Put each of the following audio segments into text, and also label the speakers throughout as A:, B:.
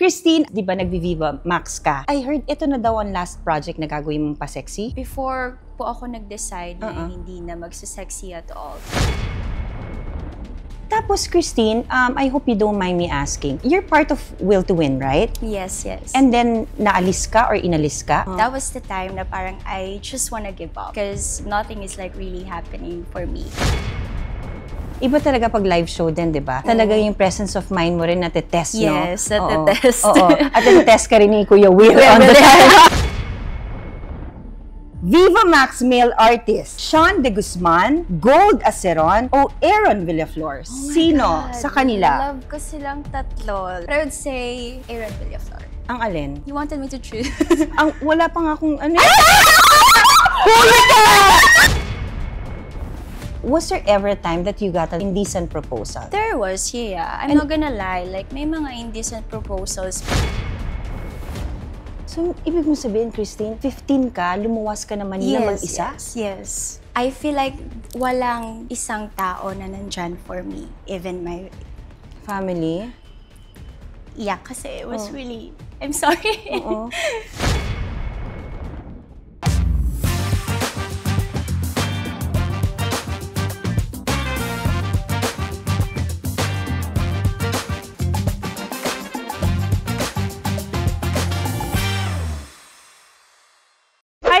A: Christine, di ba nagviviva Max ka? I heard ito na daw ang last project na gagawin mong pa-sexy.
B: Before po ako nag-decide na hindi na magsasexy at all.
A: Tapos, Christine, I hope you don't mind me asking. You're part of Will to Win, right?
B: Yes.
A: And then, naalis ka or inalis ka?
B: That was the time na parang I just wanna give up because nothing is like really happening for me.
A: Iba talaga pag live show din, di ba? Talaga yung presence of mind mo rin natetest, no?
B: Yes, natetest.
A: Oo. At natetest ka rin ni Kuya Will on the time. Viva Max male artist, Sean De Guzman, Gold Aceron, o Aaron Villaflor. Sino sa kanila?
B: Love ko silang tatlo. But I would say Aaron Villaflor.
A: Ang alin?
B: You wanted me to choose?
A: Wala pa nga akong ano. Was there ever a time that you got an indecent proposal?
B: There was, yeah. I'm not gonna lie. Like, may mga indecent proposals.
A: So, ibig mo sabihin, Christine, 15 ka, lumuwas ka naman ng isa?
B: Yes. I feel like walang isang tao na nandyan for me. Even my
A: family?
B: Yeah, kasi it was really... I'm sorry.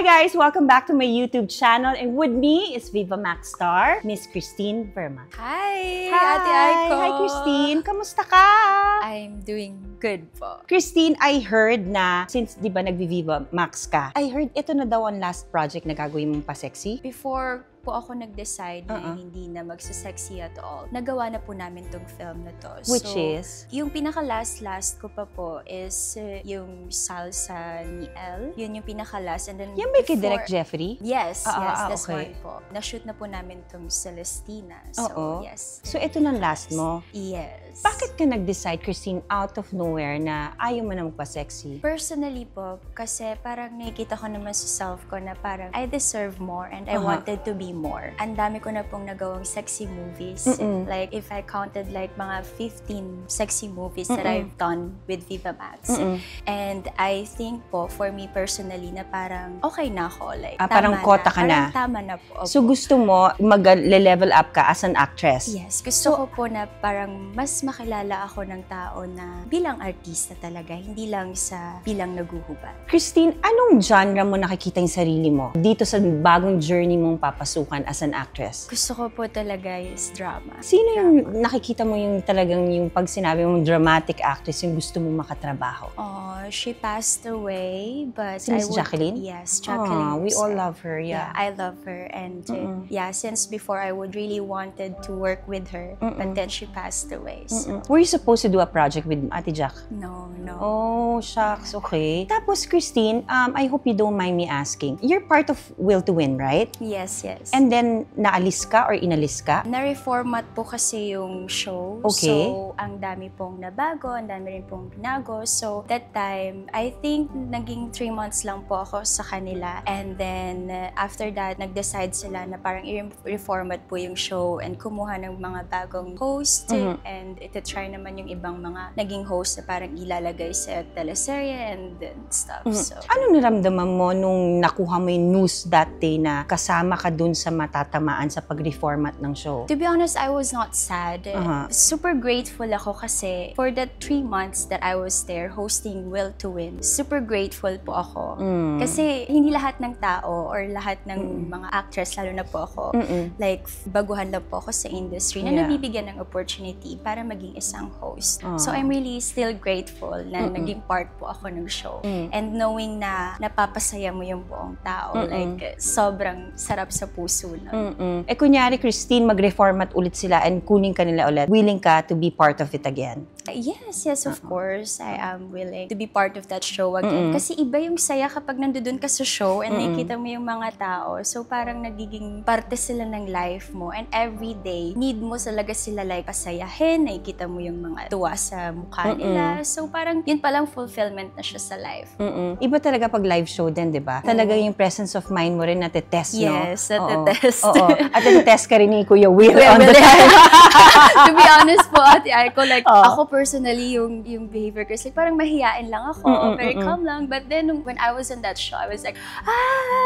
A: Hi guys! Welcome back to my YouTube channel, and with me is Viva Max star, Miss Christine Verma.
B: Hi!
A: Hi!
B: Ate Aiko!
A: Hi Christine! Kamusta ka?
B: I'm doing good po.
A: Christine, I heard na, since di ba nagviviva Max ka, I heard ito na daw ang last project na gagawin mong pa-sexy?
B: Before po ako nag-decide na hindi na magsasexy at all, nagawa na po namin tong film na to.
A: Which is?
B: Yung pinaka-last ko pa po is yung Salsa ni Elle. Yun yung pinaka-last. And then
A: yan ba kay Direk Jeffrey?
B: Yes, this
A: okay.
B: one po. Na-shoot na po namin tong Celestina. So, yes.
A: So, ito na last mo?
B: Yes.
A: Bakit ka nag-decide, Christine, out of nowhere na ayaw mo na magpa-sexy?
B: Personally po, kasi parang nakikita ko naman sa self ko na parang I deserve more and I wanted to be more. Ang dami ko na pong nagawang sexy movies. Like, if I counted like mga 15 sexy movies that I've done with Viva Max. And I think po, for me personally, na parang okay na ako. Like,
A: parang kota ka na.
B: Parang tama na po.
A: So, gusto mo mag-level up ka as an actress?
B: Yes. Gusto ko po na parang mas makilala ako ng tao na bilang artista talaga, hindi lang sa bilang naguhubad.
A: Christine, anong genre mo nakikita yung sarili mo dito sa bagong journey mong papasukan as an actress?
B: Gusto ko po talaga is drama.
A: Sino yung nakikita mo yung talagang yung pag sinabi mong dramatic actress yung gusto mong makatrabaho?
B: Oh, she passed away, but
A: si Jacqueline?
B: Yes, Jacqueline.
A: We all love her, yeah.
B: I love her, and yeah, since before I would really wanted to work with her, but then she passed away. So.
A: Were you supposed to do a project with Ate Jack?
B: No.
A: Oh, shucks, okay. Tapos, Christine, I hope you don't mind me asking. You're part of Will to Win, right?
B: Yes.
A: And then, naalis ka or inalis ka?
B: Na-reformat po kasi yung show.
A: Okay.
B: So, ang dami pong nabago, ang dami rin pong binago. So, that time, I think naging 3 months lang po ako sa kanila. And then, after that, nag-decide sila na parang i-reformat po yung show and kumuha ng mga bagong host. And iti-try naman yung ibang mga naging host na parang ilalagay sa teleserye and stuff. So,
A: ano naramdaman mo nung nakuha mo yung news that day na kasama ka dun sa matatamaan sa pag-reformat ng show?
B: To be honest, I was not sad. Super grateful ako kasi for the 3 months that I was there hosting Will to Win, super grateful po ako. Kasi hindi lahat ng tao or lahat ng mga actress, lalo na po ako, like baguhan lang po ako sa industry na nabibigyan ng opportunity para maging isang host. So I'm really still grateful na naging part po ako ng show. And knowing na napapasaya mo yung buong tao, like sobrang sarap sa puso na.
A: Kunyari, Christine, mag-reformat ulit sila and kunin ka nila ulit. Willing ka to be part of it again?
B: Yes, of course. I am willing to be part of that show again. Kasi iba yung saya kapag nandun ka sa show and nakikita mo yung mga tao. So parang nagiging parte sila ng life mo. And every day, need mo talaga sila like pasayahin. Nakikita mo yung mga tuwa sa mukha nila. So parang yun palang fulfillment na siya sa life.
A: Iba talaga pag live show din, di ba? Talaga yung presence of mind mo rin natetest, no?
B: Yes, natetest. test.
A: Oo. At nag-test ka rin ni Kuya Will
B: Kuya
A: on the
B: Will.
A: time.
B: To be honest po, Ate Aiko, like, ako personally, yung behavior ko is like, parang mahiyain lang ako, very calm lang. But then, when I was on that show, I was like,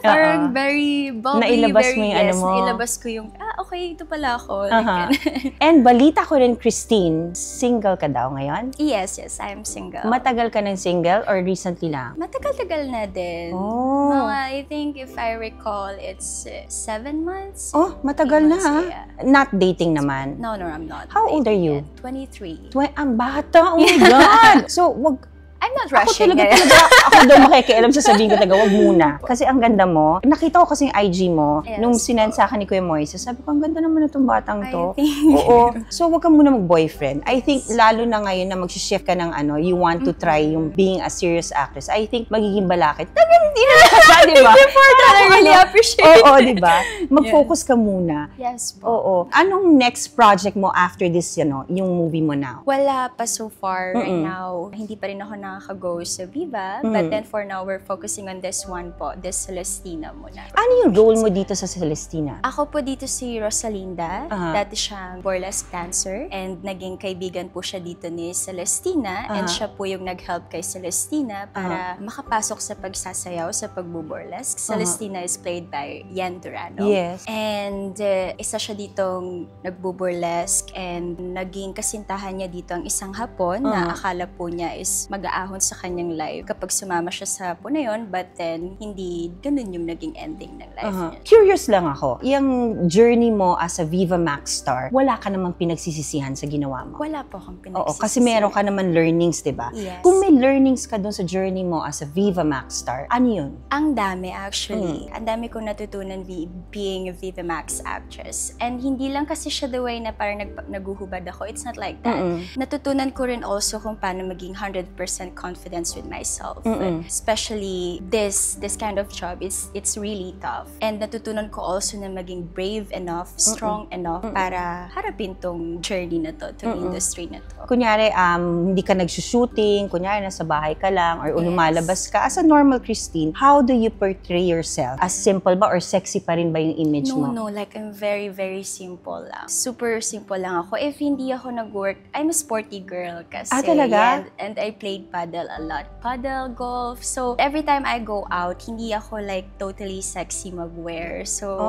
B: parang very bubbly,
A: Nailabas mo yung ano mo.
B: nailabas ko yung, okay, ito pala ako. Like,
A: And balita ko rin, Christine, single ka daw ngayon?
B: yes, I'm single.
A: Matagal ka ng single or recently lang?
B: Matagal-tagal na din.
A: Oh.
B: Mga, I think if I recall, it's 7 months.
A: Oh, matagal na ha?
B: Yeah.
A: Not dating naman?
B: No, I'm not.
A: How old are you?
B: Yet. 23.
A: Ang bata, oh my God! So, wag...
B: I'm not
A: Ako
B: rushing.
A: ako daw makikialam sa sabihin ko, wag muna. Kasi ang ganda mo. Nakita ko kasi yung IG mo, nung sinend sa akin ni Kuya Moises, sabi ko, ang ganda naman na itong batang to. Oo. So, wag ka muna mag-boyfriend. I think, lalo na ngayon na mag-shift ka ng you want to try yung being a serious actress. I think, magiging balakid. Hindi na siya, di ba?
B: I really appreciate
A: Oo, di ba? Mag-focus ka muna.
B: Yes po.
A: Oo. Anong next project mo after this, yung movie mo now?
B: Wala pa so far right now. Hindi pa rin ako nakaka-go sa Viva. But then for now, we're focusing on this one po, this Celestina muna.
A: Ano yung role mo dito sa Celestina?
B: Ako po dito si Rosalinda. Dati siyang burlesque dancer. And naging kaibigan po siya dito ni Celestina. And siya po yung nag-help kay Celestina para makapasok sa pagsasayaw, sa pagbuburlesque. Celestina is played by Yan Durano.
A: Yes.
B: And isa siya ditong nagbuburlesque and naging kasintahan niya dito ang isang hapon na akala po niya is mag-aahon sa kanyang life kapag sumama siya sa hapon na yun, but then hindi ganun yung naging ending ng life niya.
A: Curious lang ako, yung journey mo as a Viva Max star, wala ka namang pinagsisisihan sa ginawa mo?
B: Wala po akong
A: Oo,
B: pinagsisisihan.
A: kasi meron ka naman learnings, di ba?
B: Yes.
A: Kung may learnings ka dun sa journey mo as a Viva Max star, ano yun?
B: Ang dami actually. Ang dami kong natutunan being a Viva Max actress. And hindi lang kasi siya the way na parang naguhubad ako. It's not like that. Natutunan ko rin also kung paano maging 100% confidence with myself. Especially this kind of job, it's really tough. And natutunan ko also na maging brave enough, strong enough para harapin tong journey na to, tong industry na to.
A: Kunyari, hindi ka nagsushooting, kunyari nasa bahay ka lang, or lumalabas ka. As a normal Christine, how do you portray yourself? As simple ba or sexy pa rin ba yung image mo?
B: No, like I'm very, very simple lang. Super simple lang ako. If hindi ako nag-work, I'm a sporty girl kasi.
A: Talaga?
B: And I played paddle a lot. Paddle, golf. So, every time I go out, hindi ako like totally sexy mag-wear. So,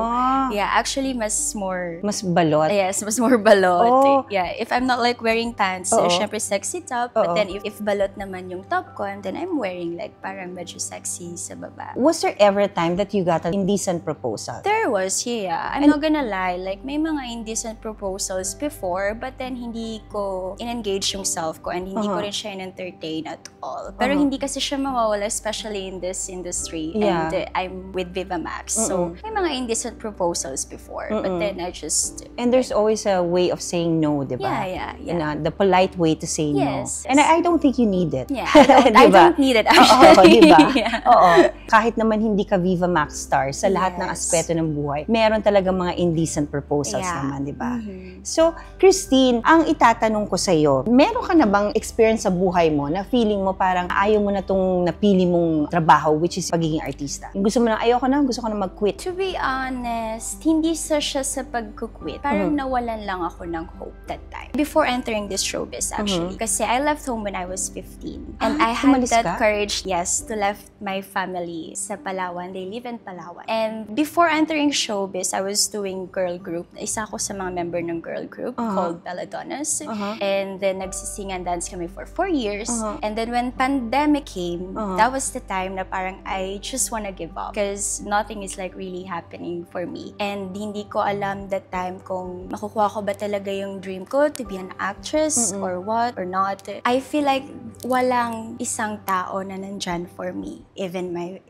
B: yeah, actually mas more...
A: Mas balot?
B: Yes, mas more balot. Yeah, if I'm not like wearing pants, syempre sexy top. But then if balot naman yung top ko, and then I'm wearing like parang medyo sexy sa baba.
A: Was there ever a time that you got an indecent proposal?
B: There was, yeah. I'm not gonna lie, like may mga indecent proposals before, but then hindi ko in-engage yung self ko and hindi ko rin siya in-entertain at all. Pero hindi kasi siya mawawala, especially in this industry. And I'm with Viva Max. So, may mga indecent proposals before, but then I just...
A: And there's always a way of saying no, di ba?
B: Yeah.
A: The polite way to say
B: Yes.
A: no. And I don't think you need it.
B: Yeah, I don't need it actually.
A: Oo, di ba?
B: Yeah.
A: Oo. Kahit naman hindi ka Viva Max star, sa lahat ng aspeto ng buhay, meron talaga mga indecent proposals naman, di ba? So, Christine, ang itatanong ko sa'yo, meron ka na bang experience sa buhay mo na feeling mo parang ayaw mo na tong napili mong trabaho, which is pagiging artista? Yung gusto mo na, gusto ko na mag-quit.
B: To be honest, hindi siya sa pag-quit. Parang nawalan lang ako ng hope that time. Before entering this showbiz, actually. Kasi I left home when I was 15. And I had that courage, yes, to left my family sa Palawan. They live in Palawan. And before entering showbiz, I was doing girl group. Isa ako sa mga member ng girl group called Belladonnas. And then nagsising and dance kami for 4 years. And then when pandemic came, that was the time na parang I just wanna give up. Because nothing is like really happening for me. And hindi ko alam that time kung makukuha ko ba talaga yung dream ko to be an actress or what or not. I feel like walang isang tao na nandyan for me. Even my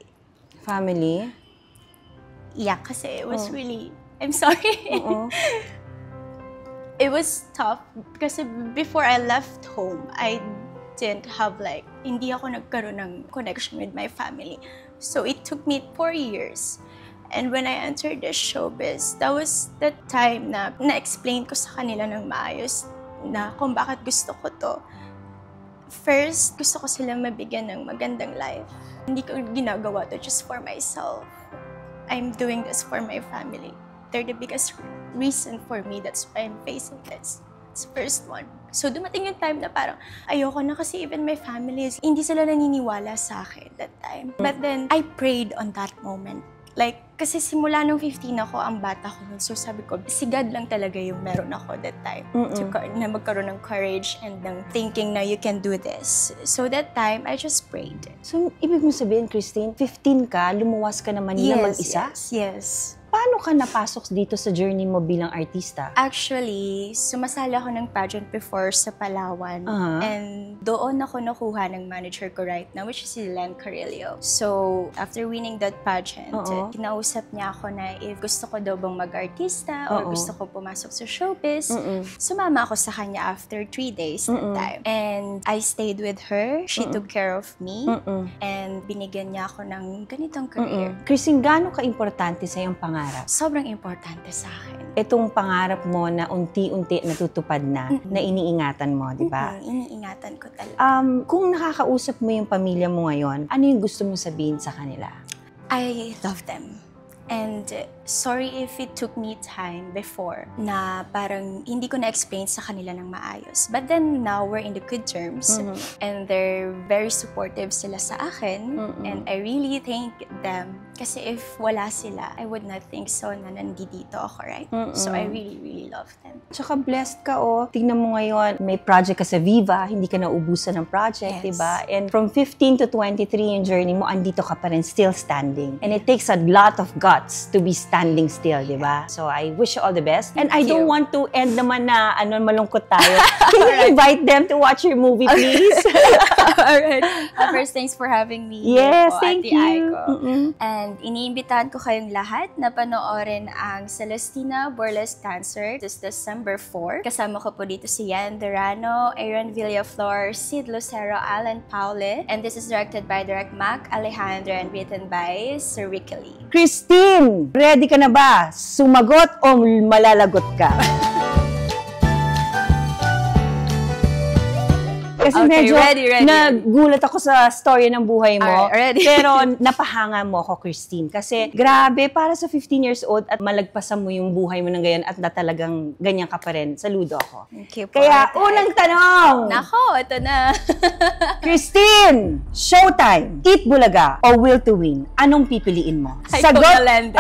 A: family?
B: Yeah, kasi it was really... I'm sorry. It was tough kasi before I left home, I didn't have like, hindi ako nagkaroon ng connection with my family. So it took me 4 years. And when I entered the showbiz, that was the time na na-explain ko sa kanila ng maayos na kung bakit gusto ko to. First, gusto ko silang mabigyan ng magandang life. Hindi ko ginagawa to just for myself. I'm doing this for my family. They're the biggest reason for me. That's why I'm facing this. It's the first one. So dumating yung time na parang ayoko na kasi even my family, hindi sila naniniwala sa akin that time. But then, I prayed on that moment. Like, kasi simula nung 15 ako, ang bata ko nun. So sabi ko, si God lang talaga yung meron ako that time. Na magkaroon ng courage and ng thinking na you can do this. So that time, I just prayed.
A: So, ibig mo sabihin, Christine, 15 ka, lumuwas ka na Manila mag-isa?
B: Yes.
A: Paano ka napasok dito sa journey mo bilang artista?
B: Actually, sumasali ako ng pageant before sa Palawan. And doon ako nakuha ng manager ko right now, which is si Len Carillo. So, after winning that pageant, kinausap niya ako na if gusto ko daw bang mag-artista or gusto ko pumasok sa showbiz, sumama ako sa kanya after 3 days that time. And I stayed with her. She took care of me. And binigyan niya ako ng ganitong career.
A: Christine, gaano ka-importante sa iyong pangarap?
B: Sobrang importante sa akin.
A: Itong pangarap mo na unti-unti natutupad na iniingatan mo, di ba?
B: Iniingatan ko talaga.
A: Kung nakakausap mo yung pamilya mo ngayon, ano yung gusto mong sabihin sa kanila?
B: I love them. And sorry if it took me time before na parang hindi ko na-explain sa kanila ng maayos. But then now we're in the good terms and they're very supportive sila sa akin and I really thank them kasi if wala sila, I would not think so na nandito ako, right? So I really, really love them.
A: Tsaka blessed ka, Tingnan mo ngayon, may project ka sa Viva, hindi ka naubusan ng project, diba? And from 15 to 23 yung journey mo, andito ka pa rin, still standing. And it takes a lot of guts to be standing still, diba? So I wish you all the best. And I don't want to end naman na malungkot tayo. Can you invite them to watch your movie, please?
B: Alright. First, thanks for having me.
A: Yes, thank you.
B: And iniimbitahan ko kayong lahat na panoorin ang Celestina Burlesque Concert this December 4. Kasama ko po dito si Yan Durano, Aaron Villaflor, Sid Lucero, Alan Paule. And this is directed by Direct Mac Alejandro and written by Sir Ricky Lee.
A: Christine, ready ka na ba? Sumagot o malalagot ka? Kasi medyo ready. Nagulat ako sa story ng buhay mo. Pero napahanga mo ako, Christine. Kasi grabe, para sa 15 years old at malagpasan mo yung buhay mo ng ganyan at na talagang ganyan ka pa rin. Saludo ako.
B: Thank you po.
A: Kaya, unang tanong!
B: Nako, ito na.
A: Christine, Showtime, Eat Bulaga, o Will to Win? Anong pipiliin mo?
B: Sagot?
A: Alagot?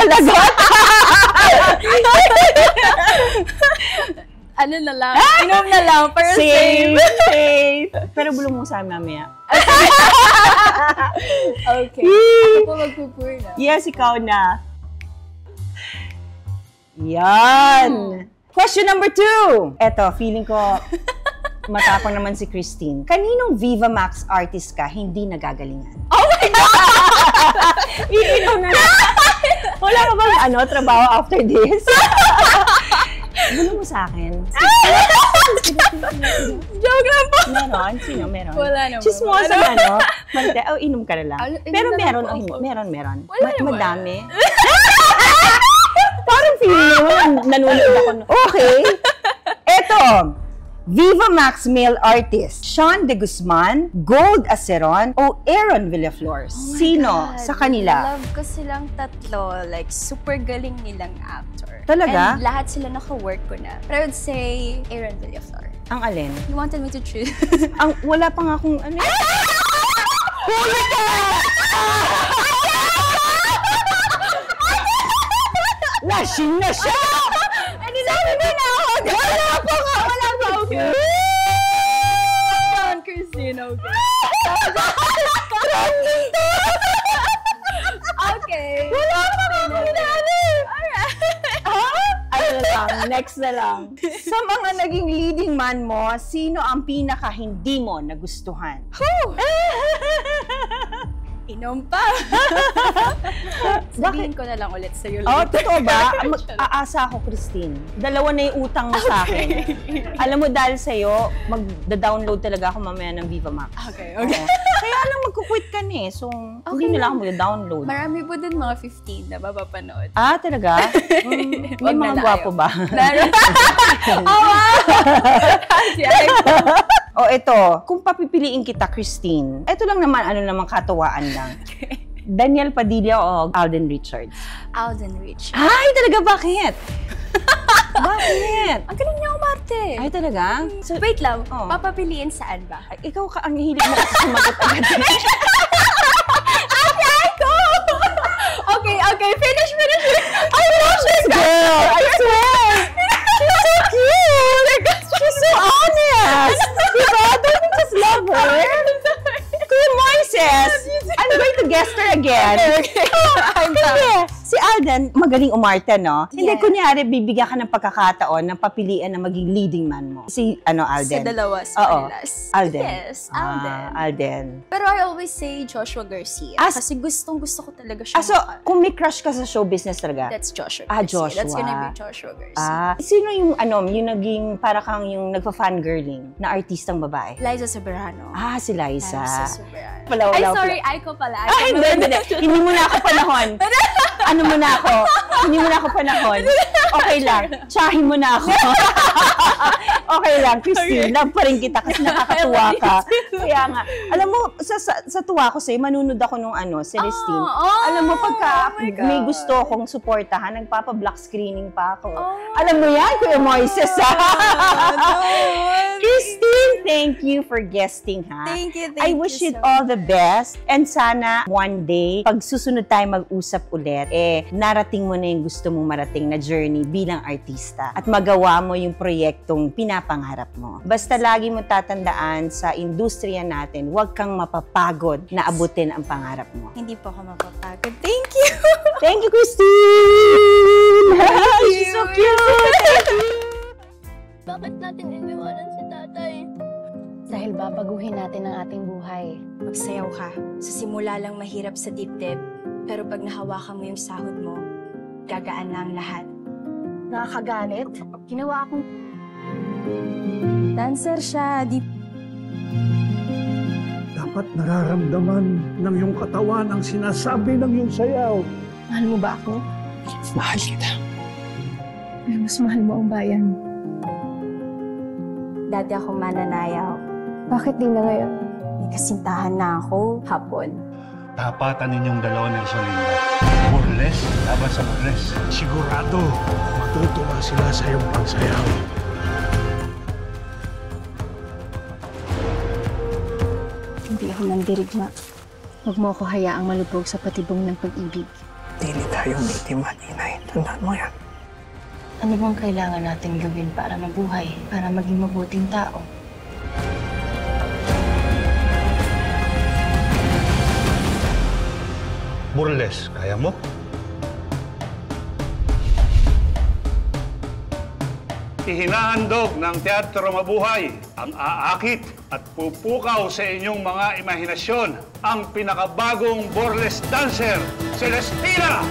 B: Ano na lang? Inom na lang, pero
A: safe. Pero bulong mo sa amin mamaya.
B: Okay. Ako po magpupur na.
A: Yes, ikaw na. Yan. Question number 2. Eto, feeling ko matapang naman si Christine. Kaninong Viva Max artist ka hindi nagagalingan?
B: Oh my God!
A: Iinom na lang. Wala ka bang trabaho after this? Bulong mo sa akin.
B: Joke lang po.
A: Meron? Sino? Meron?
B: Wala naman.
A: Chismosa Malte, inom ka na lang. Pero meron o hindi? Meron.
B: Wala naman.
A: Madami. Parang feeling mo, nanonood ako. Okay. Eto. Viva Max male artist, Sean De Guzman, Gold Aceron, o Aaron Villaflor? Sino sa kanila?
B: Love ko silang tatlo. Like, super galing nilang actor.
A: Talaga?
B: And lahat sila naka-work ko na. But I would say Aaron Villaflor.
A: Ang alin?
B: You wanted me to choose?
A: Wala pa nga akong ano. Huli ka! Lasing na siya!
B: Sabi mo na ako!
A: Wala pa!
B: Okay. Christine, okay. Okay.
A: Wala pa akong pinali! Alright. Next na lang. Sa mga naging leading man mo, sino ang pinaka hindi mo nagustuhan?
B: Inom pa. Sabihin ko na lang ulit sa'yo.
A: Totoo ba? Aasa ako, Christine. Dalawa na yung utang mo sa akin. Alam mo, dahil sa'yo, mag-download talaga ako mamaya ng Viva Max.
B: Okay.
A: Kaya lang magkukwit ka na eh. So, hindi na lang ako mag-download.
B: Marami po din mga 15 na mapapanood.
A: Talaga? May mga gwapo ba?
B: Meron.
A: Ito. Kung papipiliin kita, Christine, ito lang naman, katuwaan lang. Daniel Padilla o Alden Richards?
B: Alden Rich.
A: Ay, talaga, bakit? Bakit?
B: Ang galing niya umarte.
A: Ay, talaga? So,
B: Wait lang,
A: Oh.
B: papapiliin saan ba?
A: ikaw ang hilig mo kasi sumagot agad.
B: Okay, finish.
A: I love this girl! I swear! She's so cute! She's so honest! Diba? Don't you just love her? Kuya Moises! I'm going to guest her again.
B: Okay.
A: Hindi. Si Alden, magaling umarte, no? Hindi,
B: Yeah.
A: kunyari, bibigyan ka ng pagkakataon ng papilian na maging leading man mo. Si, Alden?
B: Sa dalawa, sa
A: Oo.
B: kanilas.
A: Alden?
B: Yes, Alden.
A: Alden.
B: Pero I always say Joshua Garcia. Kasi gustong-gusto ko talaga siya.
A: So, kung may crush ka sa show business talaga?
B: That's Joshua
A: Ah,
B: Garcia.
A: Joshua.
B: That's gonna be Joshua Garcia.
A: Sino yung, yung naging, para kang yung nagpa-fangirling na artistang babae?
B: Liza Soberano.
A: Si Liza.
B: Liza Soberano.
A: Wala.
B: Ay, sorry, Aiko pala.
A: Hindi. Hindi mo na ako panahon. Ano mo na ako? Hindi mo na ako panahon. Okay lang. Tsahin mo na ako. Okay lang, Christine. Love pa rin kita kasi nakakatuwa ka. Kaya nga, alam mo, sa tuwa ko sa'yo, manunod ako nung Celestine. Alam mo, pagka
B: oh my God.
A: may gusto akong suportahan, nagpapa-block screening pa ako. Alam mo yan, Kuya Moises, Christine, thank you for guesting, ha?
B: Thank you
A: I wish you all the best. And sana, one day, pag susunod tayo mag-usap ulit, narating mo na yung gusto mong marating na journey bilang artista. At magawa mo yung proyektong pinapangarap mo. Basta lagi mo tatandaan sa industriya natin, huwag kang mapapagod na abutin ang pangarap mo.
B: Hindi po ako mapapagod. Thank you!
A: Thank you, Christine! She's so cute! Thank you!
C: Bakit natin iniwanan si tatay?
D: Dahil babaguhin natin ang ating buhay.
B: Magsayaw ka. Sa simula lang mahirap sa dibdib, pero pag nahawakan mo yung sahod mo, gagaan na ang lahat.
D: Nakakagalit? Ginawa akong...
B: Dancer siya, di...
E: Dapat nararamdaman ng iyong katawan ang sinasabi ng iyong sayaw.
D: Mahal mo ba ako?
E: Mahal kita.
D: Pero mas mahal mo ang bayan mo.
B: Dati ako mananayaw.
D: Bakit di na ngayon?
B: May kasintahan na ako, hapon.
F: Tapatan ninyong dalawa ni Rosalinda. Burles, laban sa burles.
E: Sigurado, matutuwa sila sa iyong pagsayaw.
D: Hindi ako nandirigma. Huwag mo ako hayaang malubog sa patibong ng pag-ibig.
E: Dili tayo biktima, Inay. Tandaan mo yan.
D: Ano bang kailangan natin gawin para mabuhay, para maging mabuting tao?
F: Burles, kaya mo? Ihinahandog ng Teatro Mabuhay ang aakit at pupukaw sa inyong mga imahinasyon ang pinakabagong burlesque dancer, Celestina!